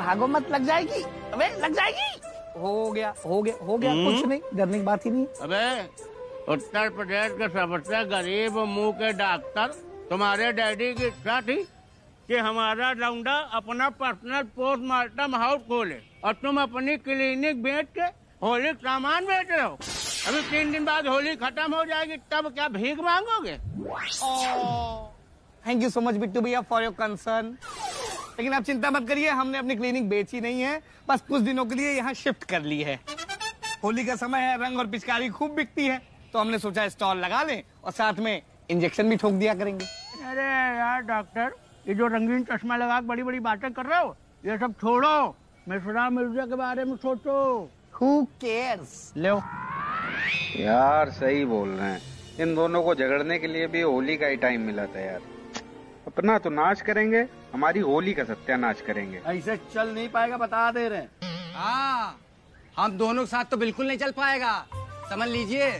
भागो मत, लग जाएगी। अबे लग जाएगी। हो गया कुछ नहीं, डरने की बात ही नहीं। अबे उत्तर प्रदेश के सबसे गरीब मुंह के डॉक्टर तुम्हारे डैडी की इच्छा थी कि हमारा लौंडा अपना पर्सनल पोस्टमार्टम हाउस खोले और तुम अपनी क्लिनिक बेच के होली सामान बेच रहे हो। अभी 3 दिन बाद होली खत्म हो जाएगी, तब क्या भीख मांगोगे? Thank you so much Bittu भैया फॉर योर कंसर्न। लेकिन आप चिंता मत करिए, हमने अपनी क्लिनिक बेची नहीं है, बस कुछ दिनों के लिए यहाँ शिफ्ट कर ली है। होली का समय है, रंग और पिचकारी खूब बिकती है, तो हमने सोचा स्टॉल लगा लें और साथ में इंजेक्शन भी ठोक दिया करेंगे। अरे यार डॉक्टर, ये जो रंगीन चश्मा लगा बड़ी बड़ी बातें कर रहे हो, ये सब छोड़ो, मिश्रा मिर्जा के बारे में सोचो। Who cares? लो यार सही बोल रहे हैं, इन दोनों को झगड़ने के लिए भी होली का ही टाइम मिला था यार। अपना तो नाच करेंगे, हमारी होली का सत्यानाश करेंगे। ऐसे चल नहीं पाएगा, बता दे रहे। हाँ, हम दोनों के साथ तो बिल्कुल नहीं चल पाएगा, समझ लीजिए।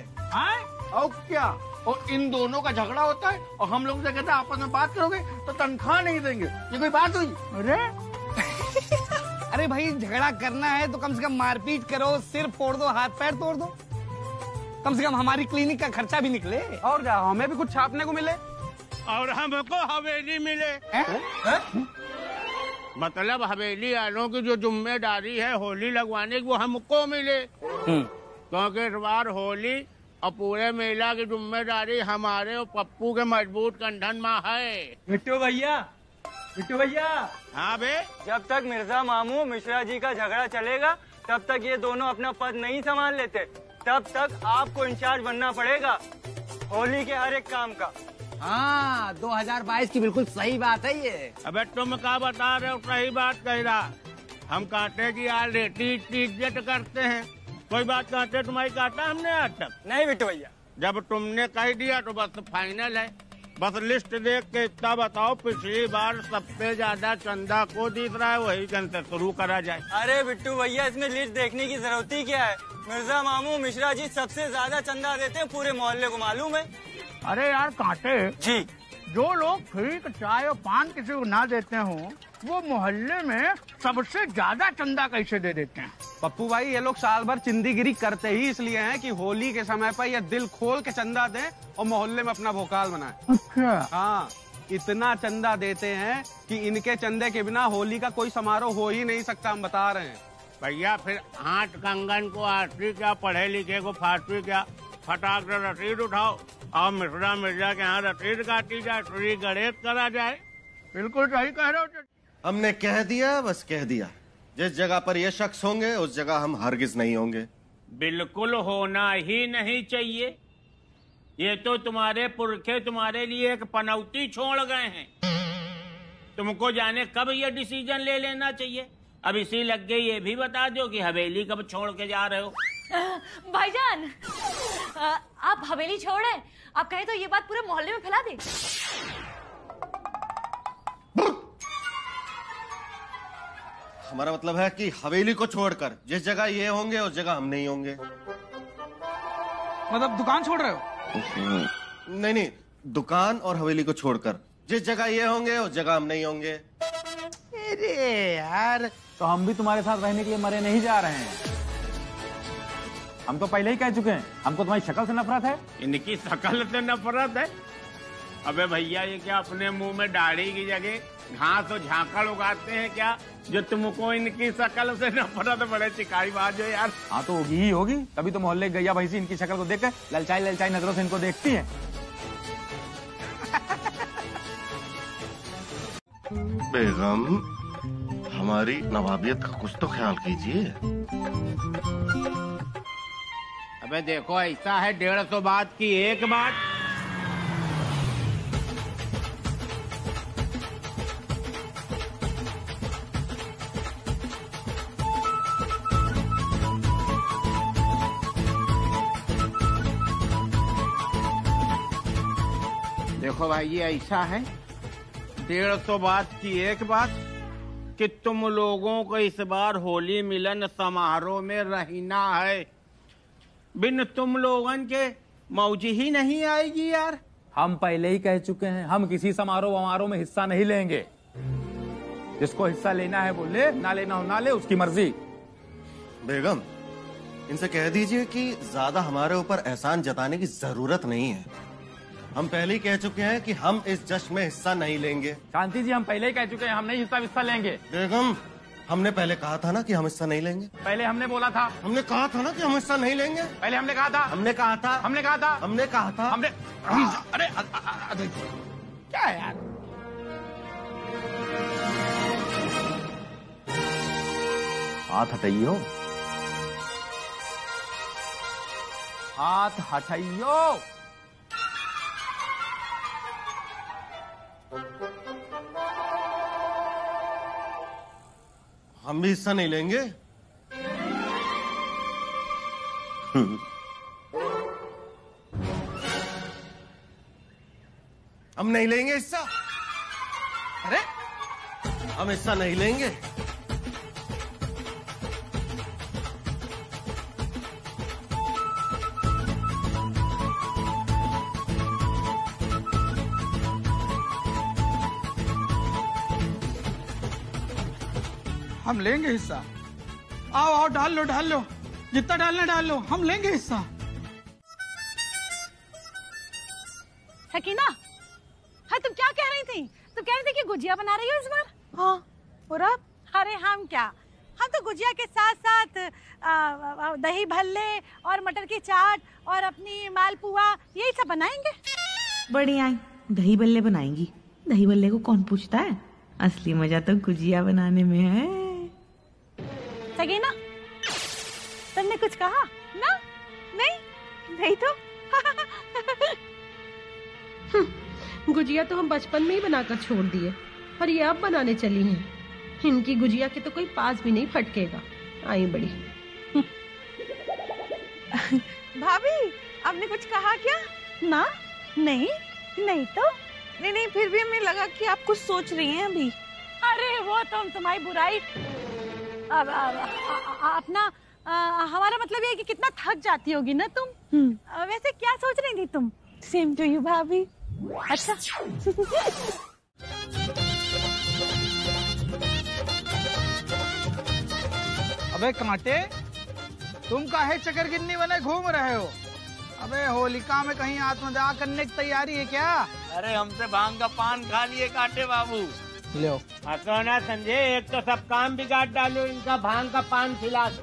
और क्या, और इन दोनों का झगड़ा होता है और हम लोग से कहते हैं आपस में बात करोगे तो तनख्वाह नहीं देंगे। ये कोई बात हुई? अरे भाई झगड़ा करना है तो कम से कम मारपीट करो, सिर फोड़ दो, हाथ पैर तोड़ दो, कम से कम हमारी क्लिनिक का खर्चा भी निकले। और क्या, हमें भी कुछ छापने को मिले और हमको हवेली मिले। मतलब हवेली वालों की जो जिम्मेदारी है होली लगवाने की वो हमको मिले, क्योंकि इस बार होली और पूरे मेला की जिम्मेदारी हमारे और पप्पू के मजबूत कंधन में है। बिट्टू भैया हाँ बे, जब तक मिर्जा मामू मिश्रा जी का झगड़ा चलेगा तब तक ये दोनों अपना पद नहीं संभाल लेते, तब तक आपको इंचार्ज बनना पड़ेगा होली के हर एक काम का। हाँ, 2022 की बिल्कुल सही बात है ये। अबे तुम क्या बता रहे हो? सही बात कह रहा। हम कांटे की ऑलरेडी इज्जत करते हैं, कोई बात कहते तुम्हारी काटा हमने आज तक नहीं बिट्टू भैया, जब तुमने कह दिया तो बस फाइनल है। बस लिस्ट देख के इतना बताओ, पिछली बार सबसे ज्यादा चंदा को दिख रहा है, वही गन से शुरू करा जाए। अरे बिट्टू भैया, इसमें लिस्ट देखने की जरूरत ही क्या है? मिर्जा मामू मिश्रा जी सबसे ज्यादा चंदा देते हैं, पूरे मोहल्ले को मालूम है। अरे यार कांटे जी, जो लोग फ्री का चाय और पान किसी को ना देते हो, वो मोहल्ले में सबसे ज्यादा चंदा कैसे दे देते हैं? पप्पू भाई, ये लोग साल भर चिंदीगिरी करते ही इसलिए हैं कि होली के समय पर ये दिल खोल के चंदा दें और मोहल्ले में अपना भोकाल बनाएं। अच्छा। हाँ, इतना चंदा देते हैं कि इनके चंदे के बिना होली का कोई समारोह हो ही नहीं सकता, हम बता रहे हैं। भैया फिर आठ कंगन को आरती क्या, पढ़े लिखे को फारसी क्या, फटाक से रसीद उठाओ और मिश्रा मिर्जा के यहाँ रसीद काटी जाए, श्री गणेश करा जाए। बिल्कुल सही कह रहे हो। हमने कह दिया, बस कह दिया। जिस जगह पर ये शख्स होंगे उस जगह हम हरगिज नहीं होंगे। बिल्कुल होना ही नहीं चाहिए। ये तो तुम्हारे पुरखे तुम्हारे लिए एक पनौती छोड़ गए हैं, तुमको जाने कब ये डिसीजन ले लेना चाहिए। अब इसी लग गई ये भी बता दो कि हवेली कब छोड़ के जा रहे हो। भाईजान, आप हवेली छोड़ रहे हैं, आप कहें तो ये बात पूरे मोहल्ले में फैला दे। हमारा मतलब है कि हवेली को छोड़कर जिस जगह ये होंगे उस जगह हम नहीं होंगे। मतलब दुकान छोड़ रहे हो? नहीं नहीं, दुकान और हवेली को छोड़कर जिस जगह ये होंगे उस जगह हम नहीं होंगे। अरे यार, तो हम भी तुम्हारे साथ रहने के लिए मरे नहीं जा रहे हैं। हम तो पहले ही कह चुके हैं, हमको तुम्हारी शक्ल से नफरत है। इनकी शक्ल से नफरत है? अबे भैया, ये क्या अपने मुंह में दाढ़ी की जगह घास और झांकड़ उगाते हैं क्या, जो तुमको इनकी शक्ल से नफरत? बड़े चिकाई बात है यार। हाँ तो होगी ही होगी, तभी तो मोहल्ले की गैया भैंसी इनकी शक्ल को देख कर ललचाई नजरों से इनको देखती है। बेगम, हमारी नवाबियत का कुछ तो ख्याल कीजिए। अबे देखो, ऐसा है 150 बात की एक बात। देखो भाई, ये ऐसा है 150 बात की एक बात कि तुम लोगों को इस बार होली मिलन समारोह में रहना है। बिन तुम लोगन के मौज ही नहीं आएगी यार। हम पहले ही कह चुके हैं, हम किसी समारोह में हिस्सा नहीं लेंगे। जिसको हिस्सा लेना है वो ले, ना लेना हो ना ले, उसकी मर्जी। बेगम, इनसे कह दीजिए कि ज्यादा हमारे ऊपर एहसान जताने की जरूरत नहीं है। हम पहले ही कह चुके हैं कि हम इस जश्न में हिस्सा नहीं लेंगे। शांति जी, हम पहले ही कह चुके हैं हम नहीं हिस्सा लेंगे। बेगम, हमने पहले कहा था ना कि हम हिस्सा नहीं लेंगे। पहले हमने बोला था, हमने कहा था ना कि हम हिस्सा नहीं लेंगे। पहले हमने कहा था, हमने कहा था, हमने कहा था, हमने कहा था, हमने। अरे क्या है यार? हाथ हटाइयो, हाथ हटाइयो। हम भी हिस्सा नहीं लेंगे। हम नहीं लेंगे हिस्सा। अरे हम हिस्सा नहीं लेंगे। हम लेंगे हिस्सा। आओ आओ, डाल लो, जितना डालना डाल लो, हम लेंगे हिस्सा। सकीना, हाँ तुम क्या कह रही थी? तुम कह रही थी कि गुजिया बना रही हो इस बार? हाँ, और अब? अरे हम क्या, हम तो गुजिया के साथ साथ दही भल्ले और मटर की चाट और अपनी मालपुआ यही सब बनाएंगे। बढ़िया, दही भल्ले बनाएंगी। दही भल्ले को कौन पूछता है? असली मजा तो गुजिया बनाने में है। सकीना, तुमने कुछ कहा ना? नहीं तो गुजिया तो हम बचपन में ही बनाकर छोड़ दिए और ये अब बनाने चली हैं। इनकी गुजिया के तो कोई पास भी नहीं फटकेगा। आई बड़ी। भाभी, आपने कुछ कहा क्या? ना, नहीं तो नहीं, फिर भी हमें लगा कि आप कुछ सोच रही हैं अभी। अरे वो तो तुम्हारी बुराई। अपना हमारा मतलब ये कि कितना थक जाती होगी ना तुम। वैसे क्या सोच रही थी तुम? सेम टू यू भाभी। अच्छा। अबे कांटे, तुम काहे चकरगिन्नी बने घूम रहे हो? अबे होलिका में कहीं आत्मदाह करने की तैयारी है क्या? अरे हमसे भांग का पान खा लिए कांटे बाबू। लो ना संजय, एक तो सब काम बिगाड़ डालो, इनका भांग का पान खिला दो।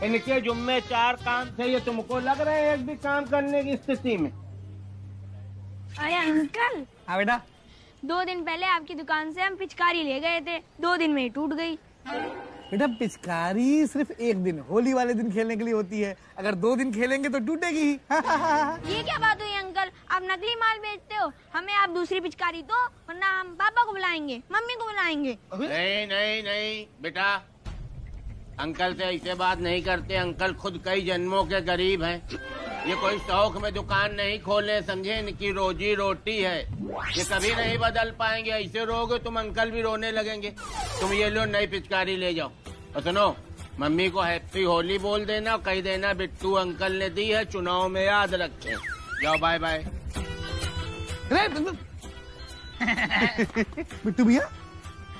इनके जुम्मे 4 काम थे, ये तुमको लग रहा है एक भी काम करने की स्थिति में? अरे अंकल। हाँ बेटा। 2 दिन पहले आपकी दुकान से हम पिचकारी ले गए थे, 2 दिन में ही टूट गई। बेटा पिचकारी सिर्फ एक दिन, होली वाले दिन खेलने के लिए होती है। अगर 2 दिन खेलेंगे तो टूटेगी ही। ये क्या बात हुई अंकल? आप नकली माल बेचते हो, हमें आप दूसरी पिचकारी दो, वरना हम पापा को बुलाएंगे, मम्मी को बुलाएंगे। नहीं बेटा, अंकल से ऐसे बात नहीं करते। अंकल खुद कई जन्मों के गरीब हैं। ये कोई शौक में दुकान नहीं खोले, समझे? इनकी रोजी रोटी है, ये कभी नहीं बदल पाएंगे। ऐसे रोगे तुम, अंकल भी रोने लगेंगे। तुम ये लो नई पिचकारी ले जाओ, और सुनो, मम्मी को हैप्पी होली बोल देना, कह देना बिट्टू अंकल ने दी है, चुनाव में याद रखे। जाओ, बाय बाय। बिट्टू भैया,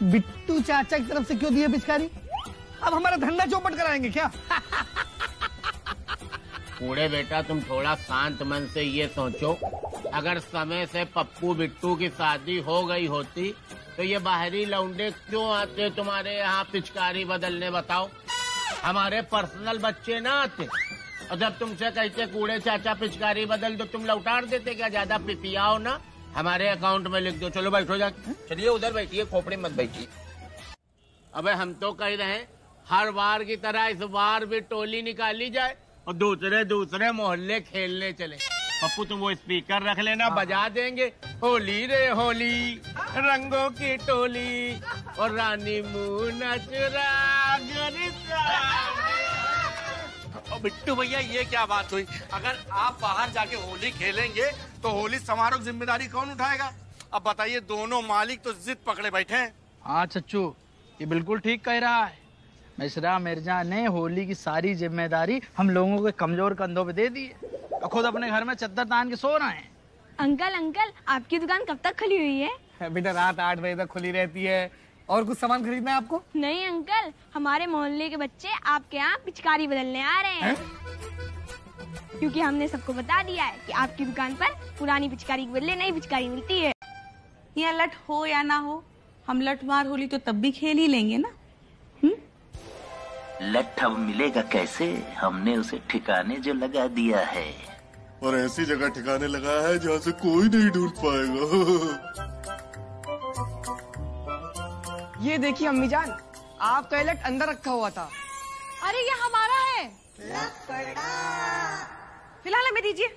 बिट्टू चाचा की तरफ से क्यों दी है पिचकारी? अब हमारा धंधा चौपट कराएंगे क्या? कूड़े बेटा, तुम थोड़ा शांत मन से ये सोचो, अगर समय से पप्पू बिट्टू की शादी हो गई होती तो ये बाहरी लौंडे क्यों आते तुम्हारे यहाँ पिचकारी बदलने? बताओ, हमारे पर्सनल बच्चे ना आते? और जब तुमसे कहते कूड़े चाचा पिचकारी बदल दो, तुम लौटार देते क्या? ज्यादा पिपियाओ ना, हमारे अकाउंट में लिख दो। चलो बैठो जाके। चलिए उधर बैठिए, खोपड़ी मत बैठिए। अबे हम तो कह रहे हैं हर बार की तरह इस बार भी टोली निकाली जाए और दूसरे मोहल्ले खेलने चले। पप्पू तुम वो स्पीकर रख लेना, बजा देंगे होली रे होली, रंगों की टोली और रानी मुँह नचरा। और बिट्टू भैया, ये क्या बात हुई? अगर आप बाहर जाके होली खेलेंगे तो होली समारोह की जिम्मेदारी कौन उठाएगा? अब बताइए, दोनों मालिक तो जिद पकड़े बैठे हैं। हाँ चच्चू, ये बिल्कुल ठीक कह रहा है। मिश्रा मिर्जा ने होली की सारी जिम्मेदारी हम लोगों के कमजोर कंधों पे दे दी है और खुद अपने घर में चद्दर तान के सो रहे हैं। अंकल, आपकी दुकान कब तक खुली हुई है? बेटा रात 8 बजे तक खुली रहती है। और कुछ सामान खरीदना है आपको? नहीं अंकल, हमारे मोहल्ले के बच्चे आपके यहाँ पिचकारी बदलने आ रहे हैं। क्योंकि हमने सबको बता दिया है कि आपकी दुकान पर पुरानी पिचकारी के बदले नई पिचकारी मिलती है। यहाँ लठ हो या ना हो, हम लठ मार होली तो तब भी खेल ही लेंगे ना। लठ अब मिलेगा कैसे? हमने उसे ठिकाने जो लगा दिया है, और ऐसी जगह ठिकाने लगा है जहाँ से कोई नहीं ढूंढ पाएगा। ये देखिए अम्मी जान, आपका लठ अंदर रखा हुआ था। अरे ये हमारा है। फिलहाल हमें दीजिए।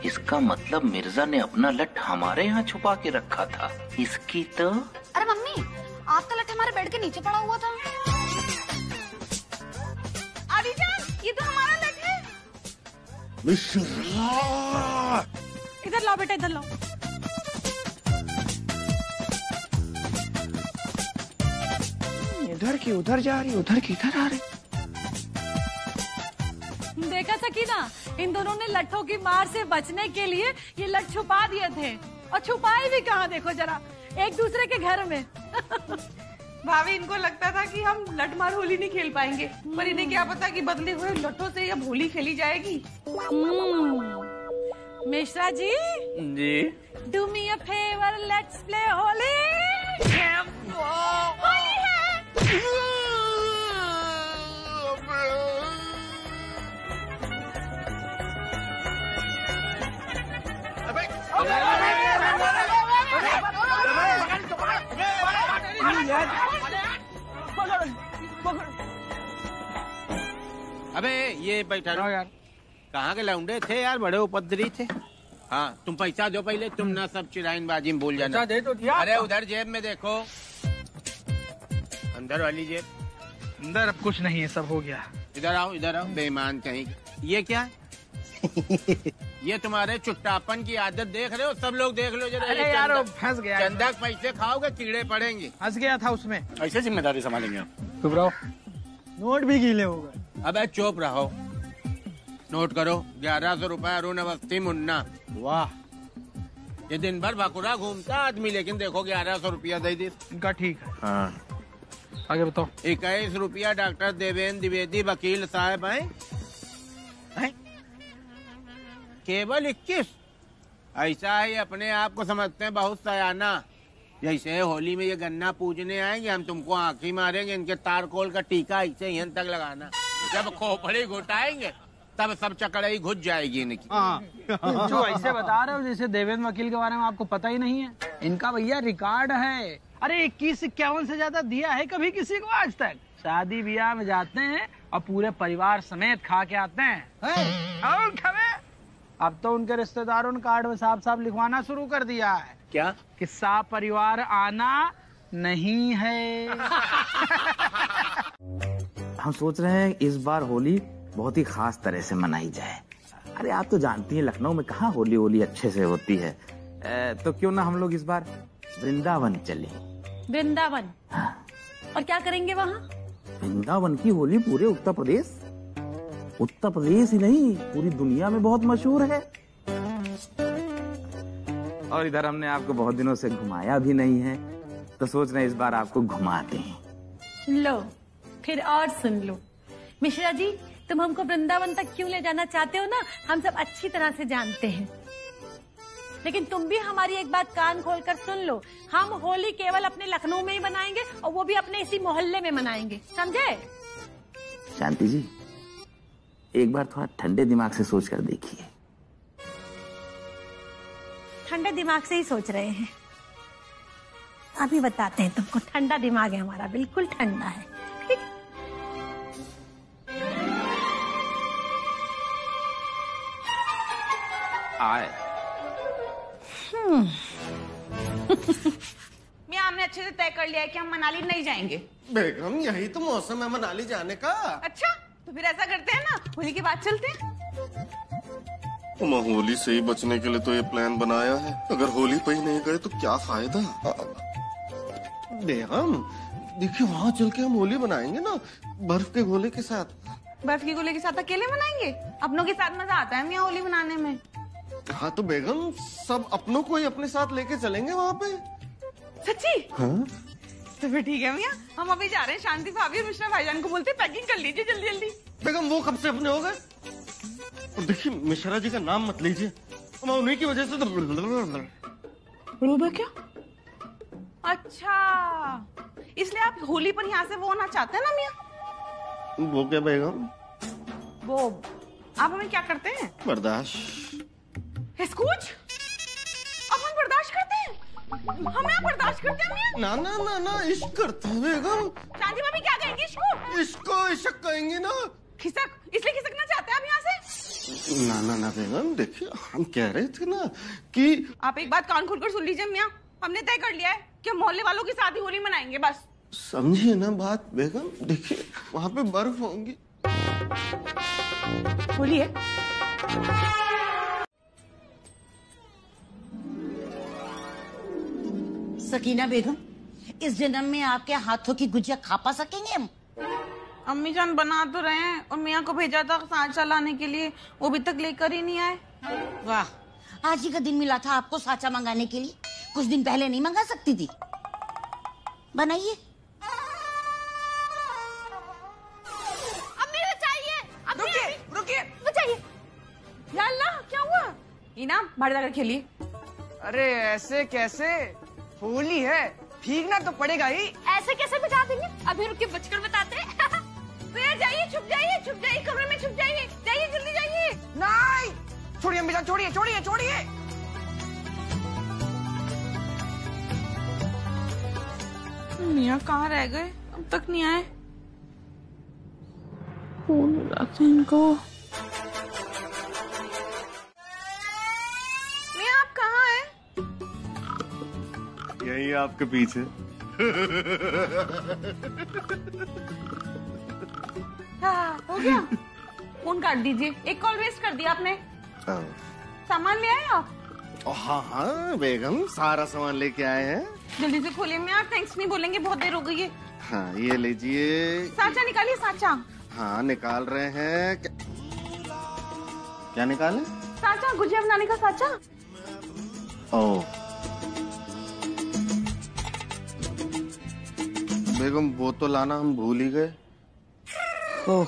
इसका मतलब मिर्जा ने अपना लठ हमारे यहाँ छुपा के रखा था। इसकी तो अरे मम्मी, आपका लठ हमारे बेड के नीचे पड़ा हुआ था। आदि जान, ये तो हमारा लठ है। इधर लाओ बेटा, इधर लाओ। इधर की उधर जा रही, उधर की इधर आ रही। देखा सकीना, इन दोनों ने लट्ठों की मार से बचने के लिए ये लठ छुपा दिए थे, और छुपाए भी कहाँ देखो जरा, एक दूसरे के घर में। भाभी, इनको लगता था कि हम लठ मार होली नहीं खेल पाएंगे, पर इन्हें क्या पता कि बदले हुए लठों से अब होली खेली जाएगी। Mishra ji, do me a favour, let's play Holi. Holi है। अबे ये बैठा रहो यार, कहाँ के लौंडे थे यार, बड़े उपद्रवी थे। हाँ तुम पैसा दो पहले, तुम ना सब चिराइनबाजी में भूल जाना। दे तो दिया। अरे उधर जेब में देखो, अंदर वाली जेब। अंदर अब कुछ नहीं है, सब हो गया। इधर आओ, इधर आओ, बेईमान कहीं। ये क्या है? ये तुम्हारे चुट्टापन की आदत देख रहे हो, सब लोग देख लो जरा। अरे यार वो फंस गया। चंदा के पैसे खाओगे कीड़े पड़ेंगे। फंस गया था उसमें। ऐसे जिम्मेदारी संभालेंगे आप? चुप रहो, नोट भी गीले हो गए। अबे चुप रहो, नोट करो। 1100 रुपया अरुण अवस्थी मुन्ना। वाह, ये दिन भर भाकुरा घूमता आदमी, लेकिन देखो 1100 रुपया दे दी। इनका ठीक है। हाँ आगे बताओ। 21 रुपया डॉक्टर देवेंद्र द्विवेदी वकील साहब हैं। केवल 21? ऐसा ही अपने आप को समझते हैं बहुत सयाना। जैसे होली में ये गन्ना पूजने आएंगे, हम तुमको आंखी मारेंगे, इनके तारकोल का टीका ऐसे यहाँ तक लगाना। जब खोपड़ी घुटाएंगे तब सब चकड़ाई घुस जाएगी इनकी। जो ऐसे बता रहे हो जैसे देवेंद्र वकील के बारे में आपको पता ही नहीं है। इनका भैया रिकॉर्ड है। अरे 21-51 से ज्यादा दिया है कभी किसी को आज तक। शादी ब्याह में जाते हैं और पूरे परिवार समेत खा के आते हैं। और खबे अब तो उनके रिश्तेदारों ने कार्ड में साफ साफ लिखवाना शुरू कर दिया है। क्या? कि साफ परिवार आना नहीं है। हम सोच रहे हैं इस बार होली बहुत ही खास तरह से मनाई जाए। अरे आप तो जानती हैं लखनऊ में कहाँ होली अच्छे से होती है। तो क्यों ना हम लोग इस बार वृंदावन चले। वृंदावन? हाँ। और क्या करेंगे वहाँ? वृंदावन की होली पूरे उत्तर प्रदेश ही नहीं पूरी दुनिया में बहुत मशहूर है। और इधर हमने आपको बहुत दिनों से घुमाया भी नहीं है, तो सोच रहे हैं इस बार आपको घुमाते हैं। लो फिर और सुन लो। मिश्रा जी, तुम हमको वृंदावन तक क्यों ले जाना चाहते हो ना, हम सब अच्छी तरह से जानते हैं। लेकिन तुम भी हमारी एक बात कान खोल कर सुन लो। हम होली केवल अपने लखनऊ में ही मनाएंगे, और वो भी अपने इसी मोहल्ले में मनाएंगे, समझे? शांति जी, एक बार थोड़ा ठंडे दिमाग से सोच कर देखिए। ठंडे दिमाग से ही सोच रहे हैं। अभी बताते हैं तुमको। ठंडा दिमाग है हमारा, बिल्कुल ठंडा है। आए। मियां, हमने अच्छे से तय कर लिया है कि हम मनाली नहीं जाएंगे। बेगम, यही तो मौसम है मनाली जाने का। अच्छा, तो फिर ऐसा करते हैं ना, होली के बाद चलते हैं। तुम होली से ही बचने के लिए तो ये प्लान बनाया है। अगर होली पे ही नहीं गए तो क्या फायदा। बेगम देखिए, वहाँ चल के हम होली बनाएंगे ना, बर्फ के गोले के साथ। बर्फ के गोले के साथ अकेले मनाएंगे? अपनों के साथ मजा आता है मियां होली मनाने में। हाँ तो बेगम, सब अपनों को ही अपने साथ लेके चलेंगे वहाँ पे। सच्ची? हाँ? तो फिर ठीक है मियाँ, हम अभी जा रहे हैं। शांति भाभी और मिश्रा भाईजान को बोलते पैकिंग कर लीजिए जल्दी जल्दी। बेगम वो कब से अपने हो गए? और देखिए मिश्रा जी का नाम मत लीजिए, मैं उन्हीं की वजह से तो रूबा क्या? अच्छा, इसलिए आप होली पर यहाँ से वो होना चाहते हैं ना मियाँ? वो क्या बेगम? वो आप हमें क्या करते हैं? बर्दाश्त। कुछ अब हम बर्दाश्त करते हैं? हमें आप बर्दाश्त करते हैं मियाँ? ना ना ना ना, इश्क करते हैं बेगम। शांति भाभी क्या कहेंगी इसको? इसको इश्क कहेंगे ना। खिसक, इसलिए खिसकना चाहते हैं आप यहाँ से? ना ना ना बेगम, देखिए हम कह रहे थे ना कि आप एक बात कान खोलकर सुन लीजिए मियाँ, हमने तय कर लिया है कि मोहल्ले वालों के साथ ही होली मनाएंगे बस। समझिए ना बात बेगम, देखिए वहाँ पे बर्फ होंगी। होली है? सकीना बेगम, इस जन्म में आपके हाथों की गुजिया खा पा सकेंगे हम? अम्मी जान बना तो रहे हैं और मियाँ को भेजा था सांचा लाने के लिए, वो अभी तक लेकर ही नहीं आए। वाह, आज ही का दिन मिला था आपको सांचा मंगाने के लिए, कुछ दिन पहले नहीं मंगा सकती थी? बनाइए। अम्मी चाहिए। रुकिए रुकिए, बचाइए। या अल्लाह, क्या हुआ? इनाम बाहर जाकर खेलिए। अरे ऐसे कैसे, होली है, भीगना तो पड़ेगा ही। ऐसे कैसे बचा देंगे? अभी रुक के बचकर बताते हैं। तो यार जाइए, छुप जाइए, कमरे में छुप जाइए, जाइए जल्दी जाइए। नहीं, छोड़िए अम्मी जान, छोड़िए छोड़िए छोड़िए। मियाँ कहाँ रह गए, अब तक नहीं आए? फोन लगाते हैं इनको। मियाँ आप कहाँ हैं? यही आपके पीछे। हाँ, हो गया? फोन काट दीजिए, एक कॉल वेस्ट कर दिया आपने। सामान ले आए आप? हाँ हाँ बेगम, सारा सामान लेके आए हैं। जल्दी से खोलिए मियाँ, थैंक्स नहीं बोलेंगे, बहुत देर हो गई है। हाँ ये लीजिए। सांचा निकालिए, सांचा। हाँ निकाल रहे हैं। क्या निकाले? सांचा, गुजिया बनाने का सांचा। ओह बेगम, वो तो लाना हम भूल ही गए। ओह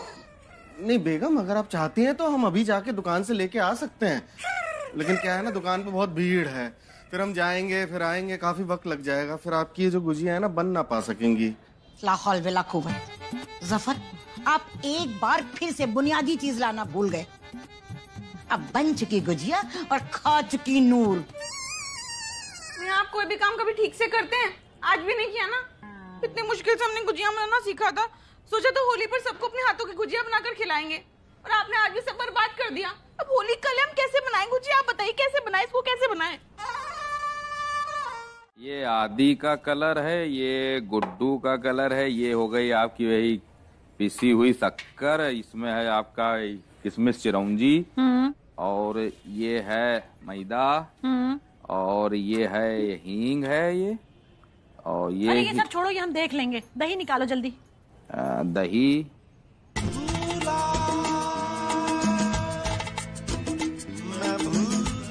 नहीं बेगम, अगर आप चाहती हैं तो हम अभी जाके दुकान से लेके आ सकते हैं, लेकिन क्या है ना, दुकान पे बहुत भीड़ है, फिर हम जाएंगे फिर आएंगे, काफी वक्त लग जाएगा, फिर आपकी ये जो गुजिया है ना बन ना पा सकेंगी। ला हौल वला कुव्वत। जफर, आप एक बार फिर से बुनियादी चीज लाना भूल गए। अब बन चुकी गुजिया और खा चुकी नूर। मियाँ आप कोई भी काम कभी ठीक से करते हैं? आज भी नहीं किया ना। इतनी मुश्किल से हमने गुजिया बनाना सीखा था, सोचा तो होली पर सबको अपने हाथों की गुजिया बनाकर खिलाएंगे, और आपने आज भी सब बर्बाद कर दिया। अब होली कल हम कैसे बनाएं गुजिया? आप बताइए कैसे बनाएं, इसको कैसे बनाएं? ये आदि का कलर है, ये गुड्डू का कलर है, ये हो गई आपकी वही पिसी हुई शक्कर, इसमें है आपका किशमिश चिरौंजी, और ये है मैदा, और ये है हींग है ये, और ये अरे ये सब छोड़ो, ये हम देख लेंगे। दही निकालो जल्दी। दही,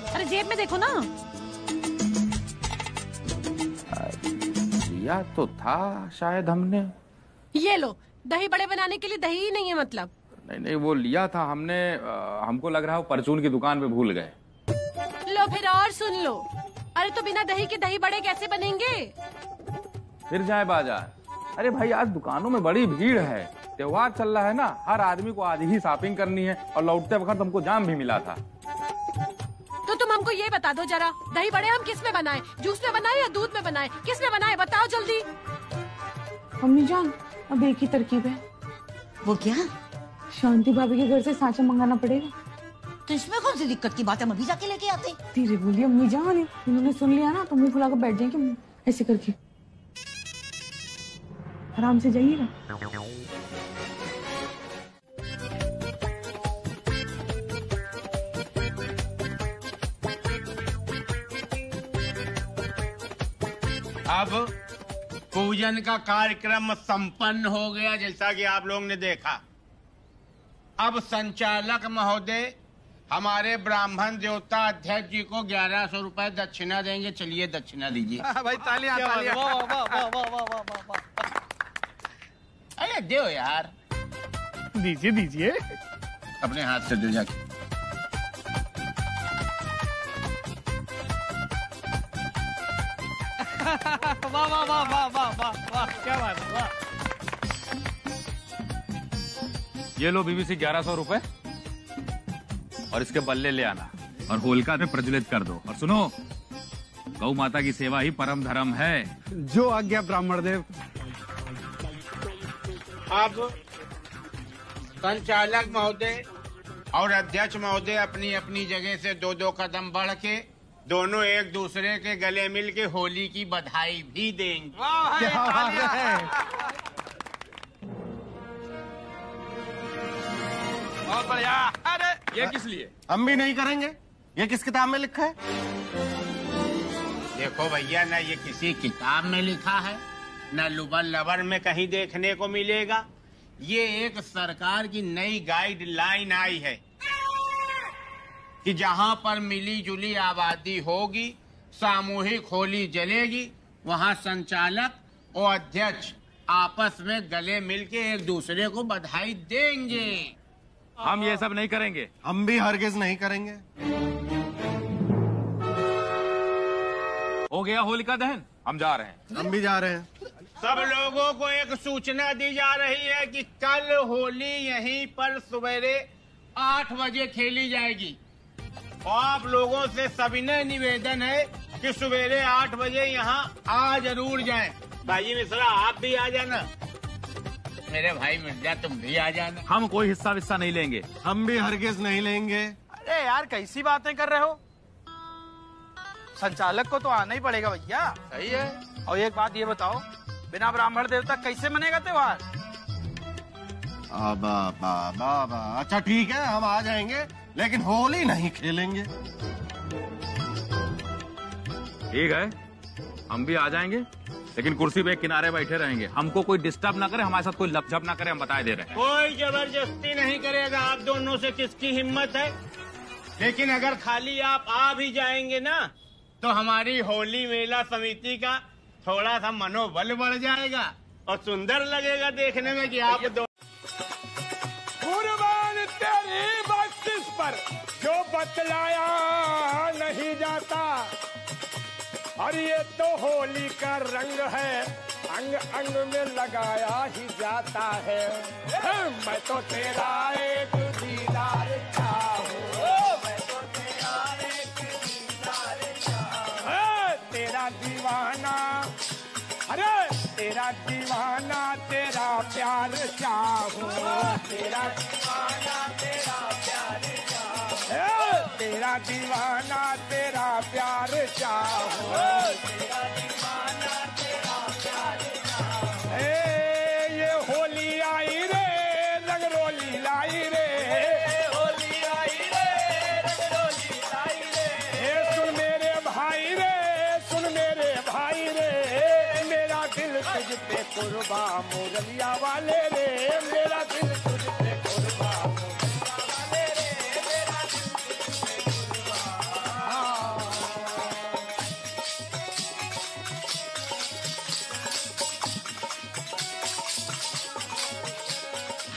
अरे जेब में देखो ना। या तो था शायद हमने। ये लो, दही बड़े बनाने के लिए दही ही नहीं है मतलब। नहीं नहीं, वो लिया था हमने, हमको लग रहा है वो परचून की दुकान पे भूल गए। लो फिर और सुन लो। अरे तो बिना दही के दही बड़े कैसे बनेंगे? फिर जाए बाजार। अरे भाई आज दुकानों में बड़ी भीड़ है, त्योहार चल रहा है ना, हर आदमी को आज ही शॉपिंग करनी है, और लौटते वक्त हमको जाम भी मिला था। तो तुम हमको ये बता दो जरा, दही बड़े हम किस में बनाएं? जूस में बनाएं या दूध में बनाएं? किस में बनाएं बताओ जल्दी। अम्मी जान, अब एक ही तरकीब है। वो क्या? शांति भाभी के घर से सांचा मंगाना पड़ेगा। तो इसमें कौन सी दिक्कत की बात है, हम अभी जाके लेके आते। धीरे बोलिए अम्मी जान, उन्होंने सुन लिया ना तो मुंह फुलाकर बैठ जाएंगे ऐसे करके। आराम से जाइएगा। अब पूजन का कार्यक्रम संपन्न हो गया, जैसा कि आप लोगों ने देखा। अब संचालक महोदय हमारे ब्राह्मण देवता अध्यक्ष जी को 1100 रुपए दक्षिणा देंगे। चलिए दक्षिणा दीजिए। भाई तालियां तालियां। वाह वाह वाह वाह वाह वाह वाह। अरे दो यार। दीजिए दीजिए। अपने हाथ से दो जाके। वाह वाह वाह वाह वाह वाह वाह, क्या बात है, वाह। ये लो बीबीसी 1100 रुपए और इसके बल्ले ले आना और होलिका में प्रज्वलित कर दो। और सुनो, गौ माता की सेवा ही परम धर्म है। जो आज्ञा ब्राह्मण देव। अब संचालक महोदय और अध्यक्ष महोदय अपनी अपनी जगह से 2-2 कदम बढ़ के दोनों एक दूसरे के गले मिल के होली की बधाई भी देंगे। क्या बात है। बहुत बढ़िया। अरे ये किस लिए? हम भी नहीं करेंगे। ये किस किताब में लिखा है? देखो भैया, ना ये किसी किताब में लिखा है, ना लुबन लबर में कहीं देखने को मिलेगा। ये एक सरकार की नई गाइडलाइन आई है कि जहाँ पर मिली जुली आबादी होगी, सामूहिक होली जलेगी, वहाँ संचालक और अध्यक्ष आपस में गले मिलके एक दूसरे को बधाई देंगे। हम ये सब नहीं करेंगे। हम भी हरगिज नहीं करेंगे। हो गया होलिका दहन, हम जा रहे हैं। हम भी जा रहे हैं। सब लोगों को एक सूचना दी जा रही है कि कल होली यहीं पर सवेरे 8 बजे खेली जाएगी। और आप लोगों से सविनय निवेदन है कि सवेरे 8 बजे यहाँ आ जरूर जाएं। भाई मिश्रा, आप भी आ जाना। मेरे भाई मिर्जा, तुम भी आ जाना। हम कोई हिस्सा विस्सा नहीं लेंगे। हम भी हरगिज नहीं लेंगे। अरे यार, कैसी बातें कर रहे हो? संचालक को तो आना ही पड़ेगा भैया। सही है। और एक बात ये बताओ, बिना ब्राह्मण देवता कैसे मनेगा त्योहार? अच्छा ठीक है, हम आ जाएंगे, लेकिन होली नहीं खेलेंगे। ठीक है, हम भी आ जाएंगे, लेकिन कुर्सी पे एक किनारे बैठे रहेंगे। हमको कोई डिस्टर्ब ना करे, हमारे साथ कोई लपझप ना करे, हम बता दे रहे हैं। कोई जबरदस्ती नहीं करेगा। आप दोनों से किसकी हिम्मत है? लेकिन अगर खाली आप आ भी जाएंगे ना, तो हमारी होली मेला समिति का थोड़ा सा मनोबल बढ़ जाएगा और सुंदर लगेगा देखने में कि आप दो। कुर्बान तेरी बख्शिश पर जो बतलाया नहीं जाता, और ये तो होली का रंग है, अंग अंग में लगाया ही जाता है। मैं तो तेरा एक दीदार चाहूँ, मैं तो तेरा एक दीदार चाहूँ। तेरा दीवाना, अरे तेरा दीवाना, तेरा प्यार चाहूँ, तेरा दीवाना, तेरा प्यार चाहूँ, तेरा दीवाना, तेरा प्यार चाहूँ, तेरा दीवाना, तेरा प्यार चाहूँ। ये होली आई रे, रंग रोली लाई रे, होली आई रे, रंग रोली लाई रे। सुन मेरे भाई रे, सुन मेरे भाई रे, मेरा दिल तुझ पे कुर्बा मोरलिया वाले रे, मेरा दिल तुझ पे कुर्बा मोरलिया वाले रे, मेरा दिल तुझ पे कुर्बा।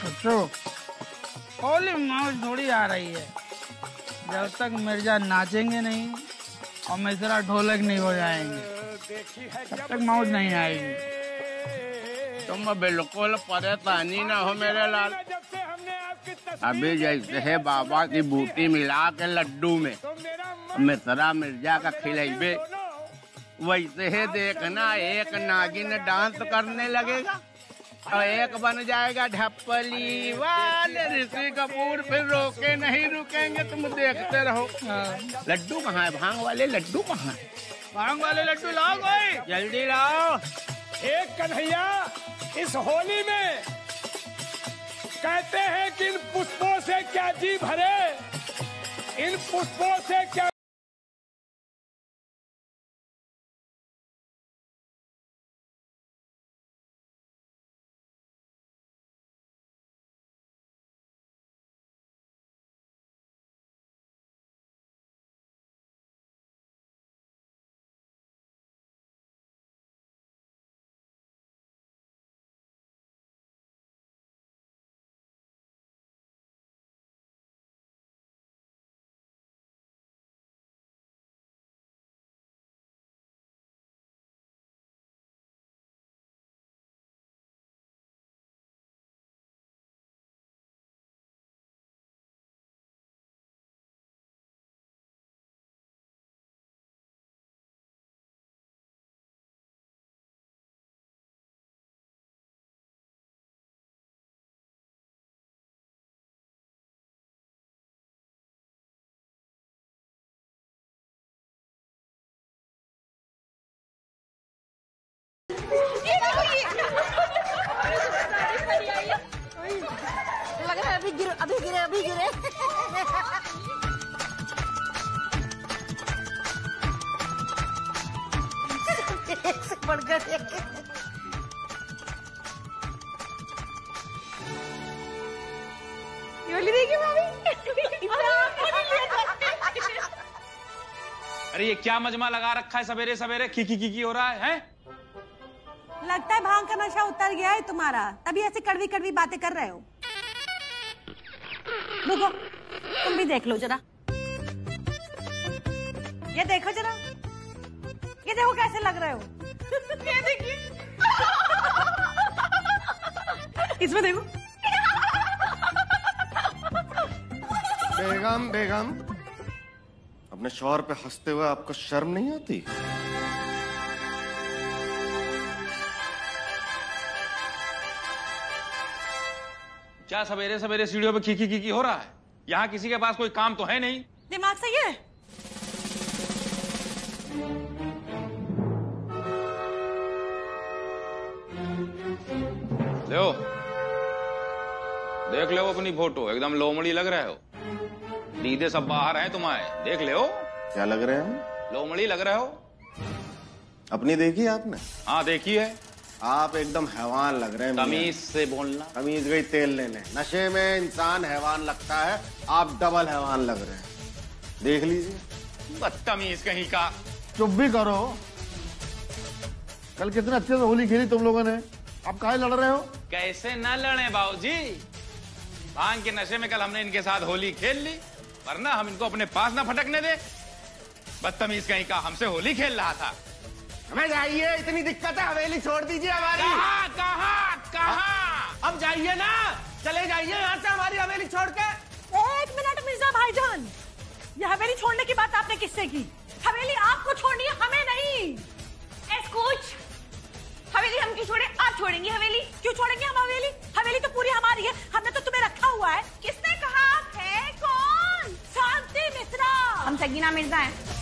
बच्चों, होली मौज थोड़ी आ रही है जब तक मिर्जा नाचेंगे नहीं और मिश्रा ढोलक नहीं हो जाएंगे, तब तक मौज नहीं आएगी। तुम बिल्कुल परेशानी ना हो मेरे लाल। अभी जैसे है बाबा की बूटी मिला के लड्डू में मिश्रा मिर्जा का खिलाइबे, वैसे ही देखना एक नागिन डांस करने लगेगा और एक बन जाएगा ढप्पली वाले ऋषि कपूर। फिर रोके नहीं रुकेंगे, तुम देखते रहो। लड्डू कहाँ है? भांग वाले लड्डू कहाँ है? भांग वाले लड्डू लाओ कोई, जल्दी लाओ। एक कन्हैया, इस होली में कहते हैं कि इन पुष्पों से क्या जी भरे, इन पुष्पों से क्या पड़कर। ये वाली देखिए भाभी। अरे ये क्या मजमा लगा रखा है सवेरे सवेरे, की हो रहा है? लगता है भांग का नशा उतर गया है तुम्हारा, तभी ऐसे कड़वी कड़वी बातें कर रहे हो। रुको, तुम भी देख लो जरा, ये देखो जरा, ये देखो कैसे लग रहे हो। ये देखिए, इसमें देखो। बेगम बेगम, अपने शौहर पे हंसते हुए आपको शर्म नहीं आती? क्या सवेरे सवेरे सीढ़ियों पे की हो रहा है? यहाँ किसी के पास कोई काम तो है नहीं। दिमाग सही है? लो, देख लो अपनी फोटो, एकदम लोमड़ी लग रहे हो। दीदे सब बाहर हैं तुम्हारे, देख ले। क्या लग रहे हैं? लोमड़ी लग रहे हो। अपनी देखी आपने? हाँ देखी है। आप एकदम हैवान लग रहे हैं। तमीज से बोलना। तमीज गई तेल लेने। नशे में इंसान हैवान लगता है, आप डबल हैवान लग रहे हैं। देख लीजिए। बदतमीज कहीं का। चुप भी करो। कल कितने अच्छे से होली खेली तुम लोगों ने, आप काहे लड़ रहे हो? कैसे न लड़े बाबूजी, भांग के नशे में कल हमने इनके साथ होली खेल ली, वरना हम इनको अपने पास ना फटकने दे। बदतमीज कहीं का, हमसे होली खेल रहा था। हमें जाइए, इतनी दिक्कत है, हवेली छोड़ दीजिए हमारी। कहाँ? अब जाइए ना, चले जाइए यहाँ से हमारी हवेली छोड़ के। 1 मिनट मिर्जा भाईजान, ये हवेली छोड़ने की बात आपने किससे की? हवेली आपको छोड़नी है, हमें नहीं। कुछ हवेली हम क्यों छोड़े? आप छोड़ेंगी हवेली? क्यों छोड़ेंगे हम हवेली? हवेली तो पूरी हमारी है, हमने तो तुम्हें रखा हुआ है। किसने कहा आप है कौन? शांति मिश्रा। हम सगीना मिर्जा हैं।